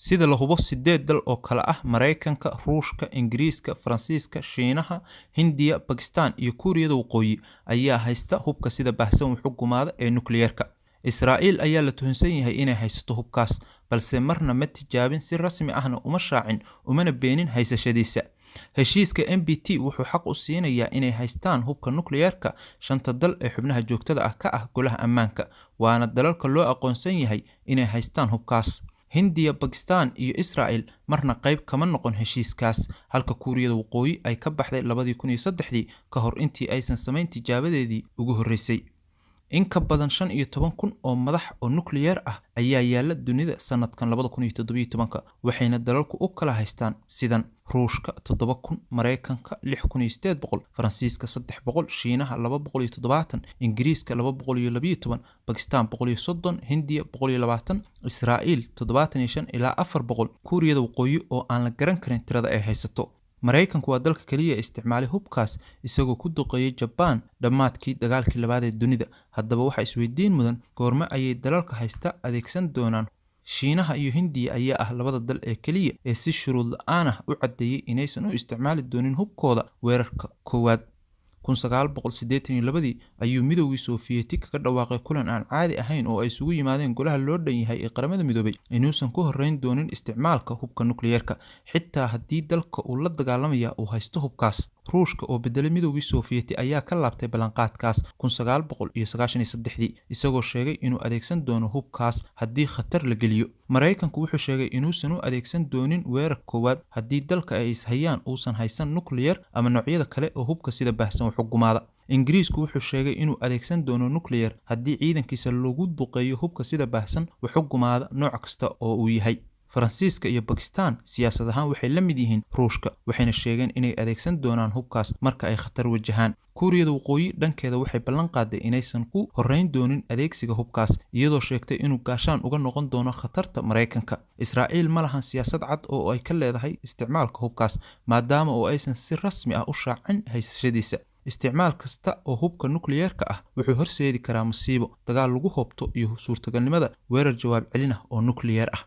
sida la hubo 8 dal oo kala ah Mareykanka, Ruushka, Ingiriiska, Faransiiska, Shiinaha, Hindiya, Pakistan iyo Kuuriyada Waqooyi ayaa haysta hubka sida baahsan xukuumada ee nukliyeerka. Israa'iil ayaa la tuhunsan yahay inay haysato hubkaas, balse marna ma tijaabin si rasmi ahna uma shaacin umana beenin haysashadiisa. heshiiska NPT wuxuu xaq u siinayaa inay haystaan hubka nukliyeerka 5 dal ee xubnaha joogtada ah ka ah golaha ammaanka, waana dalalka loo aqoonsan yahay inay haystaan hubkaas. Hindiya, Pakistan iyo Israa'iil marna qayb kama noqon heshiiskaas, halka Kuuriyada Waqooyi ay ka baxday 2003 ka hor intii aysan samayn tijaabadeedii ugu horeysay. in ka badan 15,000 oo madax oo nukliyeer ah ayaa yaala dunida sanadkan 2017 waxayna dalalku u kala haystaan sidan: Ruushka 7,000, Mareykanka 6,800, Faransiiska 300, Shiinaha 270, Ingiriiska 212, Pakistan 130, Hindiya 120, Israa'iil 75 ilaa 400, Kuuriyada Waqooyi oo aan la garan karin tirada ay haysato. Mareykanku waa dalka kaliya isticmaalay hubkaas isagoo ku duqeeyay Japan dhamaadkii dagaalkii labaad ee dunida. Haddaba waxa isweydiin mudan goorma ayay dalalka haysta adeegsan doonaan. Shiinaha iyo Hindiya ayaa ah labada dal ee kaliya ee si shuruud la'aan ah u cadeeyay inaysan u isticmaali doonin hubkooda weerarka koowaad. 1982 ayuu Midowgii Sofiyeeti kaga dhawaaqay kulan aan caadi ahayn oo ay isugu yimaadeen golaha loo dhan yahay ee qaramada midoobay inuusan ku horeyn doonin isticmaalka hubka nukliyeerka, xitaa haddii dalka uu la dagaalamaya uu haysto hubkaas. Ruushka oo bedelay Midowgii Sofiyeeti ayaa ka laabtay ballanqaadkaas 1993 isagoo sheegay inuu adeegsan doono hubkaas haddii khatar la geliyo. Mareykanku wuxuu sheegay inuusan u adeegsan doonin weerar koowaad haddii dalka ay ishayaan uusan haysan nukliyeer ama noocyada kale oo hubka sida baahsan xukuumada. Ingiriisku wuxuu sheegay inuu adeegsan doono nukliyeer haddii ciidankiisa lagu duqeeyo hubka sida baahsan xukuumada nooc kasta oo uu yahay. Faransiiska iyo Pakistan siyaasad ahaan waxay la mid yihiin Ruushka, waxayna sheegeen inay adeegsan doonaan hubkaas marka ay khatar wajahaan. Kuuriyada Waqooyi dhankeeda waxay ballan qaaday inaysan ku horeyn doonin adeegsiga hubkaas, iyadoo sheegtay inuu gaashaan uga noqon doono khatarta Mareykanka. Israa'iil ma lahan siyaasad cad oo ay ka leedahay isticmaalka hubkaas, maadaama oo aysan si rasmi ah u shaacin haysashadiisa. isticmaal kasta oo hubka nukliyeerka ah wuxuu horseedi karaa masiibo, dagaal lagu hoobto iyo suurtagalnimada weerar jawaab celin ah oo nukliyeer ah.